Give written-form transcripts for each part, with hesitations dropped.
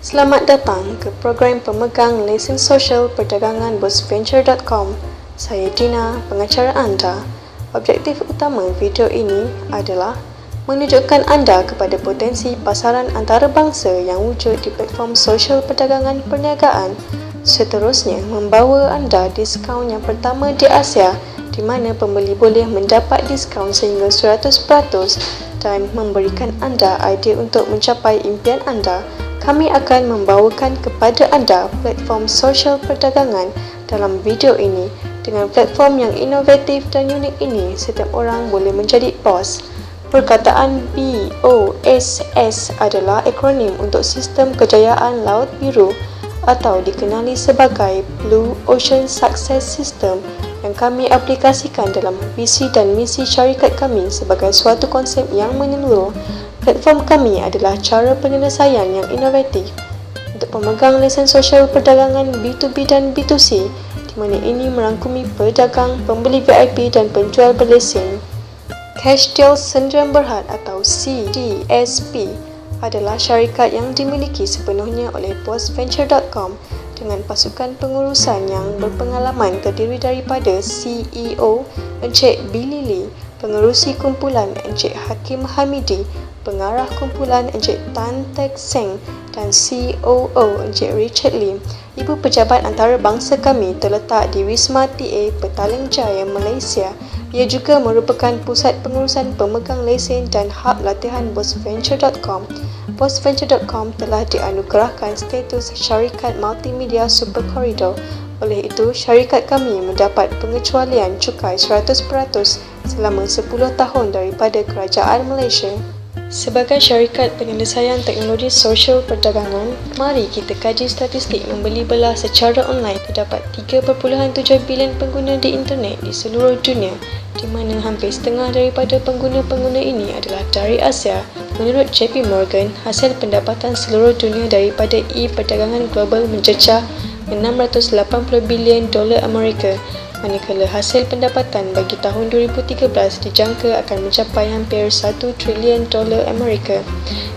Selamat datang ke program pemegang lesen sosial perdagangan bosventure.com. Saya Dina, pengacara anda. Objektif utama video ini adalah menunjukkan anda kepada potensi pasaran antarabangsa yang wujud di platform sosial perdagangan perniagaan. Seterusnya, membawa anda diskaun yang pertama di Asia, di mana pembeli boleh mendapat diskaun sehingga 100% dan memberikan anda idea untuk mencapai impian anda. Kami akan membawakan kepada anda platform sosial perdagangan dalam video ini. Dengan platform yang inovatif dan unik ini, setiap orang boleh menjadi bos. Perkataan BOSS adalah akronim untuk Sistem Kejayaan Laut Biru atau dikenali sebagai Blue Ocean Success System yang kami aplikasikan dalam visi dan misi syarikat kami sebagai suatu konsep yang menyeluruh. Platform kami adalah cara penyelesaian yang inovatif untuk pemegang lesen sosial perdagangan B2B dan B2C, di mana ini merangkumi pedagang, pembeli VIP dan penjual berlesen. Cash Deal Sendirian Berhad atau CDSP adalah syarikat yang dimiliki sepenuhnya oleh bosventure.com dengan pasukan pengurusan yang berpengalaman terdiri daripada CEO Encik Billy Lee, pengerusi kumpulan Encik Hakim Hamidi, pengarah kumpulan Encik Tan Tek Seng dan COO Encik Richard Lim. Ibu pejabat antarabangsa kami terletak di Wisma TA Petaling Jaya, Malaysia. Ia juga merupakan pusat pengurusan pemegang lesen dan hub latihan bosventure.com. Bosventure.com telah dianugerahkan status syarikat multimedia super koridor. Oleh itu, syarikat kami mendapat pengecualian cukai 100% selama 10 tahun daripada Kerajaan Malaysia. Sebagai syarikat penyelesaian teknologi sosial perdagangan, mari kita kaji statistik membeli belah secara online. Terdapat 3.7 bilion pengguna di internet di seluruh dunia, di mana hampir setengah daripada pengguna-pengguna ini adalah dari Asia. Menurut JP Morgan, hasil pendapatan seluruh dunia daripada e-perdagangan global mencecah 680 bilion dolar Amerika, manakala hasil pendapatan bagi tahun 2013 dijangka akan mencapai hampir 1 trilion dolar Amerika.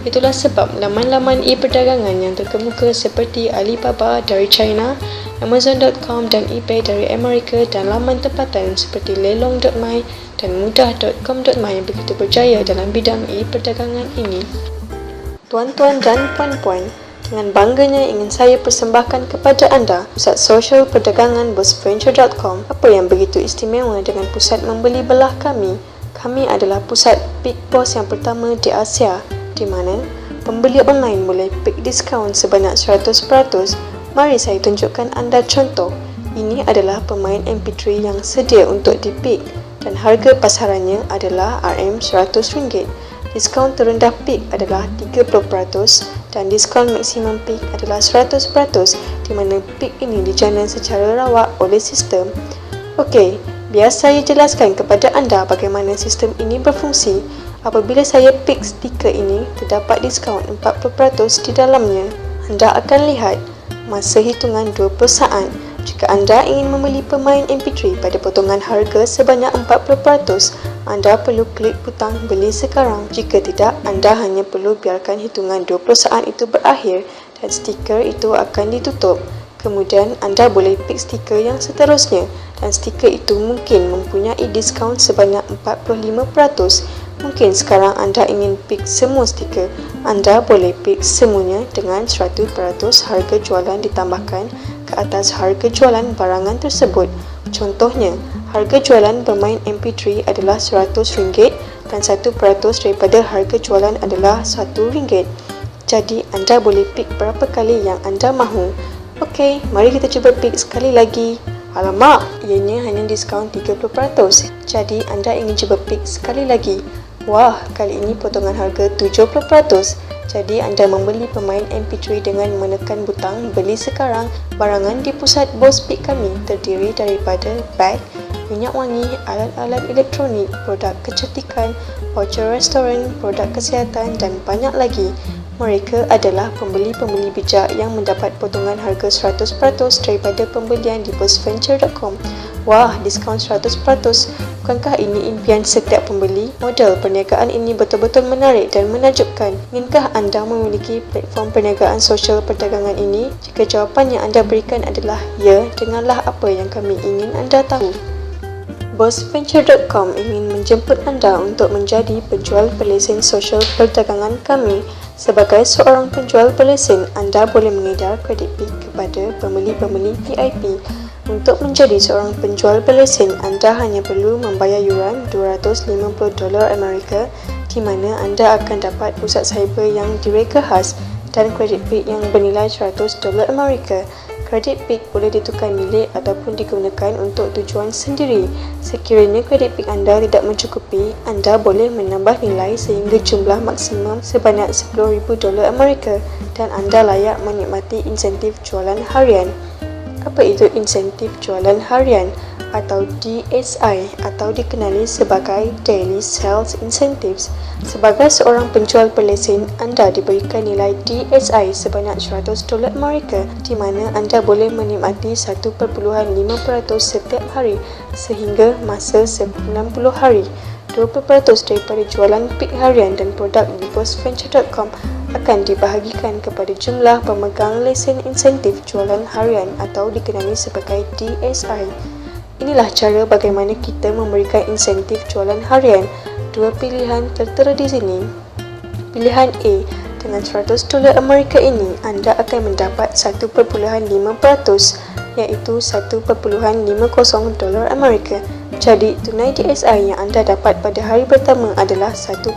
Itulah sebab laman-laman e-perdagangan yang terkemuka seperti Alibaba dari China, Amazon.com dan eBay dari Amerika dan laman tempatan seperti lelong.my dan mudah.com.my begitu berjaya dalam bidang e-perdagangan ini. Tuan-tuan dan puan-puan, dengan bangganya ingin saya persembahkan kepada anda pusat sosial perdagangan bosventure.com. Apa yang begitu istimewa dengan pusat membeli belah kami? Kami adalah pusat Big Boss yang pertama di Asia, di mana pembeli online boleh pick diskaun sebanyak 100%. Mari saya tunjukkan anda contoh. Ini adalah pemain MP3 yang sedia untuk di-pick dan harga pasarannya adalah RM100. Diskaun terendah pick adalah 30% dan diskaun maksimum pick adalah 100%, di mana pick ini dijana secara rawak oleh sistem. Okey, biar saya jelaskan kepada anda bagaimana sistem ini berfungsi. Apabila saya pick stiker ini, terdapat diskaun 40% di dalamnya. Anda akan lihat masa hitungan 20 saat. Jika anda ingin membeli pemain MP3 pada potongan harga sebanyak 40%, anda perlu klik butang beli sekarang. Jika tidak, anda hanya perlu biarkan hitungan 20 saat itu berakhir dan stiker itu akan ditutup. Kemudian, anda boleh pick stiker yang seterusnya dan stiker itu mungkin mempunyai diskaun sebanyak 45%. Mungkin sekarang anda ingin pick semua stiker. Anda boleh pick semuanya dengan 100% harga jualan ditambahkan ke atas harga jualan barangan tersebut. Contohnya, harga jualan bermain MP3 adalah RM100 dan 1% daripada harga jualan adalah RM1. Jadi, anda boleh pick berapa kali yang anda mahu. Okey, mari kita cuba pick sekali lagi. Alamak, ianya hanya diskaun 30%. Jadi, anda ingin cuba pick sekali lagi. Wah, kali ini potongan harga 70%. Jadi anda membeli pemain MP3 dengan menekan butang beli sekarang. Barangan di pusat Bos Pick kami terdiri daripada beg, minyak wangi, alat-alat elektronik, produk kecantikan, voucher restoran, produk kesihatan dan banyak lagi. Mereka adalah pembeli-pembeli bijak yang mendapat potongan harga 100% daripada pembelian di bosventure.com. Wah, diskaun 100%. Bukankah ini impian setiap pembeli? Model perniagaan ini betul-betul menarik dan menakjubkan. Inginkah anda memiliki platform perniagaan sosial perdagangan ini? Jika jawapan yang anda berikan adalah ya, dengarlah apa yang kami ingin anda tahu. Bossventure.com ingin menjemput anda untuk menjadi penjual berlesen sosial perdagangan kami. Sebagai seorang penjual berlesen, anda boleh mengedar kredit PIK kepada pembeli-pembeli VIP. Untuk menjadi seorang penjual berlesen, anda hanya perlu membayar yuran $250 Amerika, di mana anda akan dapat pusat cyber yang direka khas dan kredit PIK yang bernilai $100 Amerika. Kredit PIK boleh ditukar milik ataupun digunakan untuk tujuan sendiri. Sekiranya kredit PIK anda tidak mencukupi, anda boleh menambah nilai sehingga jumlah maksimum sebanyak $10,000 Amerika dan anda layak menikmati insentif jualan harian. Apa itu insentif jualan harian atau DSI atau dikenali sebagai Daily Sales Incentives? Sebagai seorang penjual berlesen, anda diberikan nilai DSI sebanyak $100 Amerika, di mana anda boleh menikmati 1.5% setiap hari sehingga masa 90 hari. 20% daripada jualan PIK harian dan produk di Bossventure.com akan dibahagikan kepada jumlah pemegang lesen insentif jualan harian atau dikenali sebagai DSI. Inilah cara bagaimana kita memberikan insentif jualan harian. Dua pilihan tertera di sini. Pilihan A, dengan $100 Amerika ini, anda akan mendapat 1.5%, iaitu $1.50 Amerika. Jadi, tunai DSI yang anda dapat pada hari pertama adalah $1.50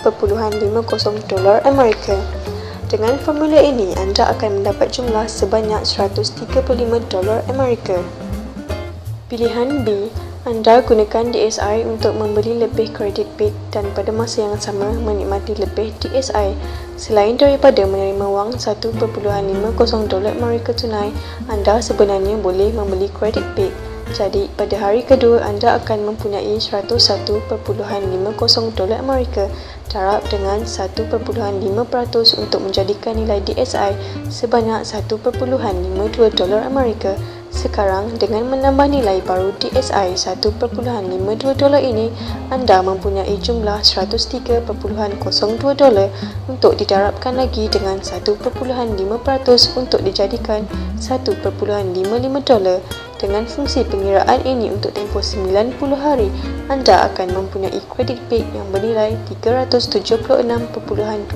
Amerika. Dengan formula ini, anda akan mendapat jumlah sebanyak $135 Amerika. Pilihan B, anda gunakan DSI untuk membeli lebih kredit PIK dan pada masa yang sama menikmati lebih DSI. Selain daripada menerima wang $1.50 Amerika tunai, anda sebenarnya boleh membeli kredit PIK. Jadi, pada hari kedua, anda akan mempunyai $101.50 Amerika darab dengan 1.5% untuk menjadikan nilai DSI sebanyak $1.52 Amerika. Sekarang, dengan menambah nilai baru DSI $1.52 ini, anda mempunyai jumlah $103.02 untuk didarabkan lagi dengan 1.5% untuk dijadikan $1.55. Dengan fungsi pengiraan ini untuk tempoh 90 hari, anda akan mempunyai kredit PIK yang bernilai $376.25,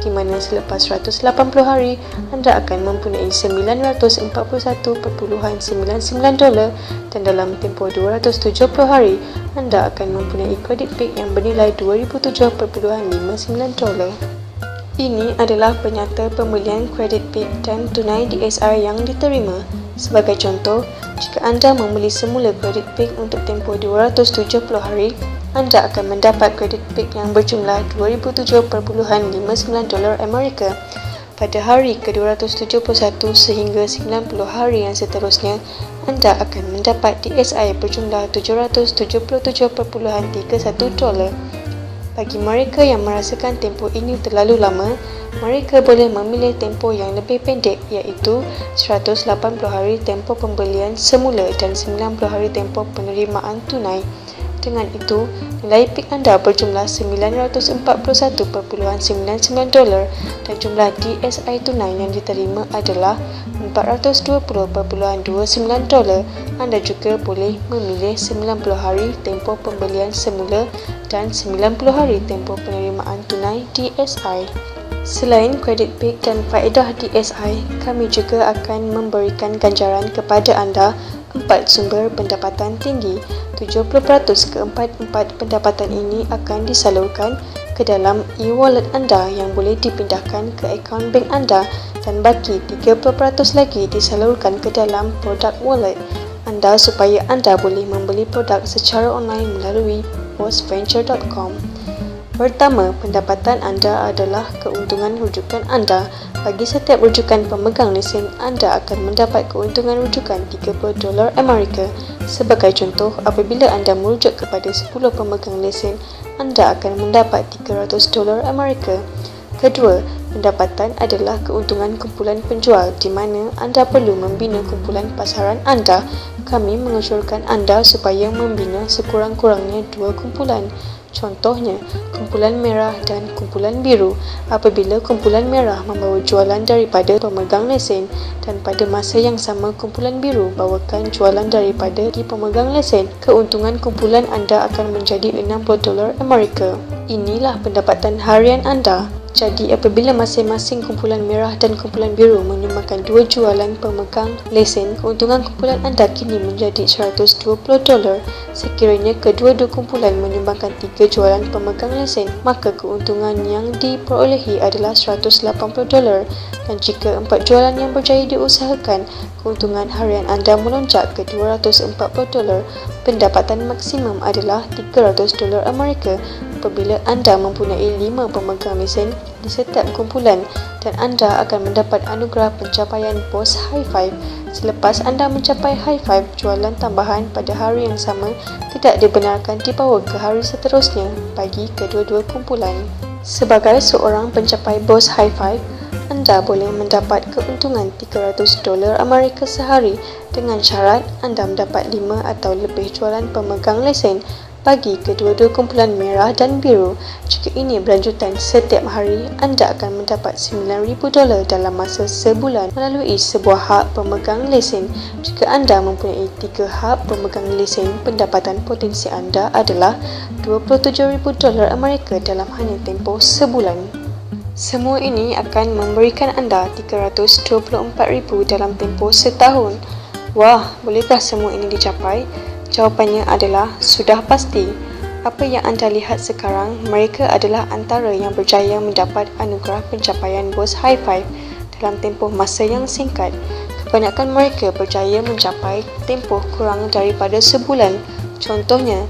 di mana selepas 180 hari, anda akan mempunyai $941.99 dan dalam tempoh 270 hari, anda akan mempunyai kredit PIK yang bernilai $207.59. Ini adalah penyata pembelian kredit PIK dan tunai DSI yang diterima. Sebagai contoh, jika anda membeli semula kredit PIK untuk tempoh 270 hari, anda akan mendapat kredit PIK yang berjumlah $207.59 Amerika. Pada hari ke-271 sehingga 90 hari yang seterusnya, anda akan mendapat DSI berjumlah $777.31. Bagi mereka yang merasakan tempoh ini terlalu lama, mereka boleh memilih tempoh yang lebih pendek, iaitu 180 hari tempoh pembelian semula dan 90 hari tempoh penerimaan tunai. Dengan itu, nilai PIK anda berjumlah $941.99 dan jumlah DSI tunai yang diterima adalah $420.29. Anda juga boleh memilih 90 hari tempoh pembelian semula dan 90 hari tempoh penerimaan tunai DSI. Selain kredit PIK dan faedah DSI, kami juga akan memberikan ganjaran kepada anda 4 sumber pendapatan tinggi. 70% keempat-empat pendapatan ini akan disalurkan ke dalam e-wallet anda yang boleh dipindahkan ke akaun bank anda dan baki 30% lagi disalurkan ke dalam produk wallet anda supaya anda boleh membeli produk secara online melalui Bossventure.com. Pertama, pendapatan anda adalah keuntungan rujukan anda. Bagi setiap rujukan pemegang lesen, anda akan mendapat keuntungan rujukan $30 Amerika. Sebagai contoh, apabila anda merujuk kepada 10 pemegang lesen, anda akan mendapat $300 Amerika. Kedua, Pendapatan adalah keuntungan kumpulan penjual di mana anda perlu membina kumpulan pasaran anda. Kami menganjurkan anda supaya membina sekurang-kurangnya 2 kumpulan. Contohnya, kumpulan merah dan kumpulan biru. Apabila kumpulan merah membawa jualan daripada pemegang lesen dan pada masa yang sama kumpulan biru bawakan jualan daripada pemegang lesen, keuntungan kumpulan anda akan menjadi $60 Amerika. Inilah pendapatan harian anda. Jadi apabila masing-masing kumpulan merah dan kumpulan biru menyumbangkan 2 jualan pemegang lesen, keuntungan kumpulan anda kini menjadi $120. Sekiranya kedua-dua kumpulan menyumbangkan 3 jualan pemegang lesen, maka keuntungan yang diperolehi adalah $180. Dan jika 4 jualan yang berjaya diusahakan, keuntungan harian anda melonjak ke $240. Pendapatan maksimum adalah $300 Amerika apabila anda mempunyai 5 pemegang lesen di setiap kumpulan, dan anda akan mendapat anugerah pencapaian Boss High Five. Selepas anda mencapai High Five, jualan tambahan pada hari yang sama tidak dibenarkan dibawa ke hari seterusnya bagi kedua-dua kumpulan. Sebagai seorang pencapai Boss High Five, anda boleh mendapat keuntungan $300 Amerika sehari dengan syarat anda mendapat 5 atau lebih jualan pemegang lesen bagi kedua-dua kumpulan merah dan biru. Jika ini berlanjutan setiap hari, anda akan mendapat $9,000 dalam masa sebulan melalui sebuah hak pemegang lesen. Jika anda mempunyai 3 hak pemegang lesen, pendapatan potensi anda adalah $27,000 Amerika dalam hanya tempoh sebulan. Semua ini akan memberikan anda $324,000 dalam tempoh setahun. Wah, bolehkah semua ini dicapai? Jawapannya adalah sudah pasti. Apa yang anda lihat sekarang, mereka adalah antara yang berjaya mendapat anugerah pencapaian Boss High Five dalam tempoh masa yang singkat. Kebanyakan mereka berjaya mencapai tempoh kurang daripada sebulan. Contohnya,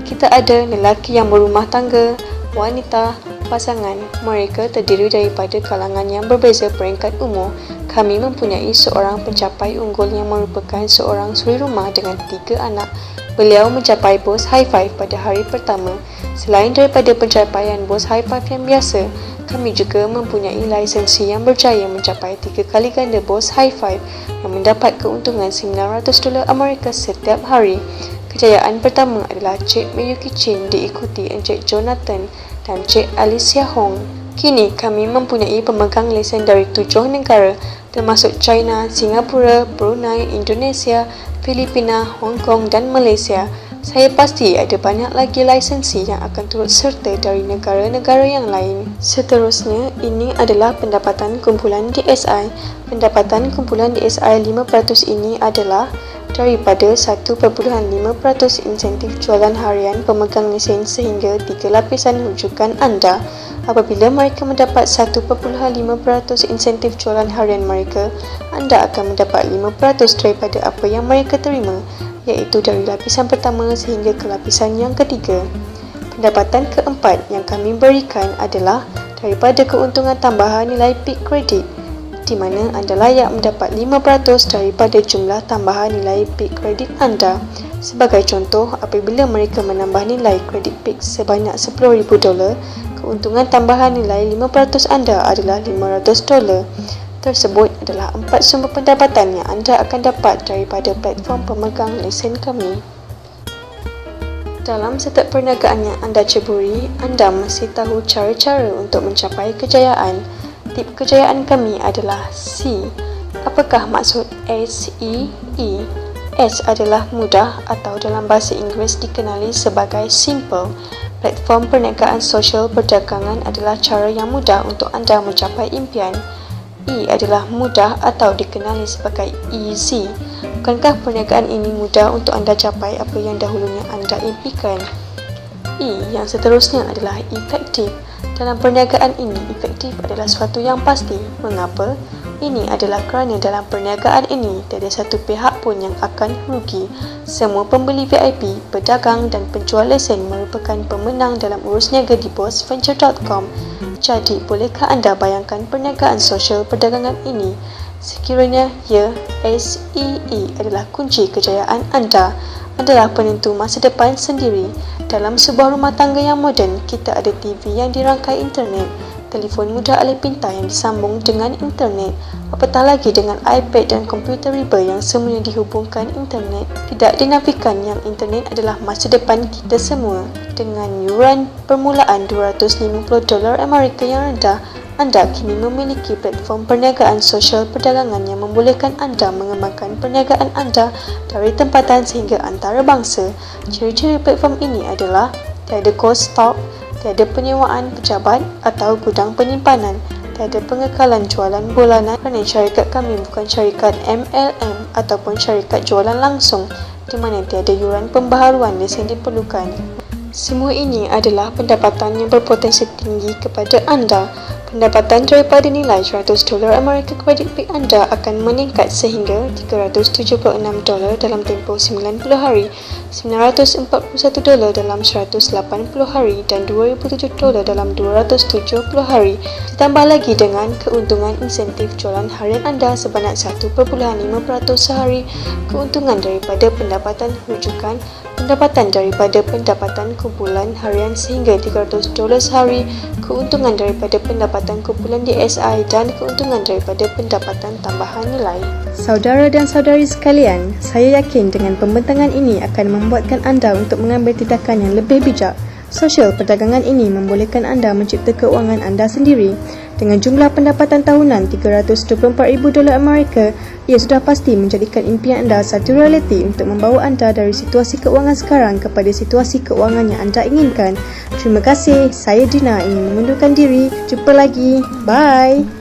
kita ada lelaki yang berumah tangga, wanita, pasangan. Mereka terdiri daripada kalangan yang berbeza peringkat umur. Kami mempunyai seorang pencapai unggul yang merupakan seorang suri rumah dengan 3 anak. Beliau mencapai Boss High Five pada hari pertama. Selain daripada pencapaian Boss High Five yang biasa, kami juga mempunyai lisensi yang berjaya mencapai 3 kali ganda Boss High Five yang mendapat keuntungan $900 Amerika setiap hari. Kejayaan pertama adalah Cik Miyuki Chin diikuti Encik Jonathan dan Cik Alicia Hong. Kini kami mempunyai pemegang lesen dari 7 negara termasuk China, Singapura, Brunei, Indonesia, Filipina, Hong Kong dan Malaysia. Saya pasti ada banyak lagi lisensi yang akan turut serta dari negara-negara yang lain. Seterusnya, ini adalah pendapatan kumpulan DSI. Pendapatan kumpulan DSI 5% ini adalah daripada 1.5% insentif jualan harian pemegang lesen sehingga 3 lapisan rujukan anda. Apabila mereka mendapat 1.5% insentif jualan harian mereka, anda akan mendapat 5% daripada apa yang mereka terima, iaitu dari lapisan pertama sehingga ke lapisan yang ketiga. Pendapatan keempat yang kami berikan adalah daripada keuntungan tambahan nilai peak kredit, di mana anda layak mendapat 5% daripada jumlah tambahan nilai peak kredit anda. Sebagai contoh, apabila mereka menambah nilai kredit peak sebanyak $10,000, keuntungan tambahan nilai 5% anda adalah $500. Tersebut adalah 4 sumber pendapatan yang anda akan dapat daripada platform pemegang lesen kami. Dalam setiap perniagaan yang anda ceburi, anda mesti tahu cara-cara untuk mencapai kejayaan. Tip kejayaan kami adalah C. Apakah maksud S-E-E? S adalah mudah atau dalam bahasa Inggeris dikenali sebagai simple. Platform perniagaan sosial perdagangan adalah cara yang mudah untuk anda mencapai impian. E adalah mudah atau dikenali sebagai easy. Bukankah perniagaan ini mudah untuk anda capai apa yang dahulunya anda impikan? E yang seterusnya adalah efektif. Dalam perniagaan ini, efektif adalah suatu yang pasti. Mengapa? Ini adalah kerana dalam perniagaan ini, tiada satu pihak pun yang akan rugi. Semua pembeli VIP, pedagang dan penjual lesen merupakan pemenang dalam urus niaga di bossventure.com. Jadi, bolehkah anda bayangkan perniagaan sosial perdagangan ini? Sekiranya ya, SEE adalah kunci kejayaan anda, adalah penentu masa depan sendiri. Dalam sebuah rumah tangga yang moden, kita ada TV yang dirangkai internet, telefon mudah alih pintar yang disambung dengan internet, apatah lagi dengan iPad dan komputer riba yang semuanya dihubungkan internet. Tidak dinafikan yang internet adalah masa depan kita semua. Dengan yuran permulaan $250 Amerika yang rendah, anda kini memiliki platform perniagaan sosial perdagangan yang membolehkan anda mengembangkan perniagaan anda dari tempatan sehingga antarabangsa. Ciri-ciri platform ini adalah tiada kos stok, tiada penyewaan pejabat atau gudang penyimpanan, tiada pengekalan jualan bulanan kerana syarikat kami bukan syarikat MLM ataupun syarikat jualan langsung di mana tiada yuran pembaharuan lesen diperlukan. Semua ini adalah pendapatan yang berpotensi tinggi kepada anda. Pendapatan daripada nilai $100 Amerika kredit pik anda akan meningkat sehingga $376 dalam tempoh 90 hari, $941 dalam 180 hari dan $2,007 dalam 270 hari. Ditambah lagi dengan keuntungan insentif jualan harian anda sebanyak 1.5% sehari, keuntungan daripada pendapatan rujukan, pendapatan daripada pendapatan kumpulan harian sehingga $300 sehari, keuntungan daripada pendapatan kumpulan DSI dan keuntungan daripada pendapatan tambahan nilai. Saudara dan saudari sekalian, saya yakin dengan pembentangan ini akan membuatkan anda untuk mengambil tindakan yang lebih bijak. Sosial perdagangan ini membolehkan anda mencipta keuangan anda sendiri. Dengan jumlah pendapatan tahunan $324,000 Amerika, ia sudah pasti menjadikan impian anda satu realiti untuk membawa anda dari situasi keuangan sekarang kepada situasi keuangan yang anda inginkan. Terima kasih, saya Dina ingin mengundurkan diri. Jumpa lagi. Bye.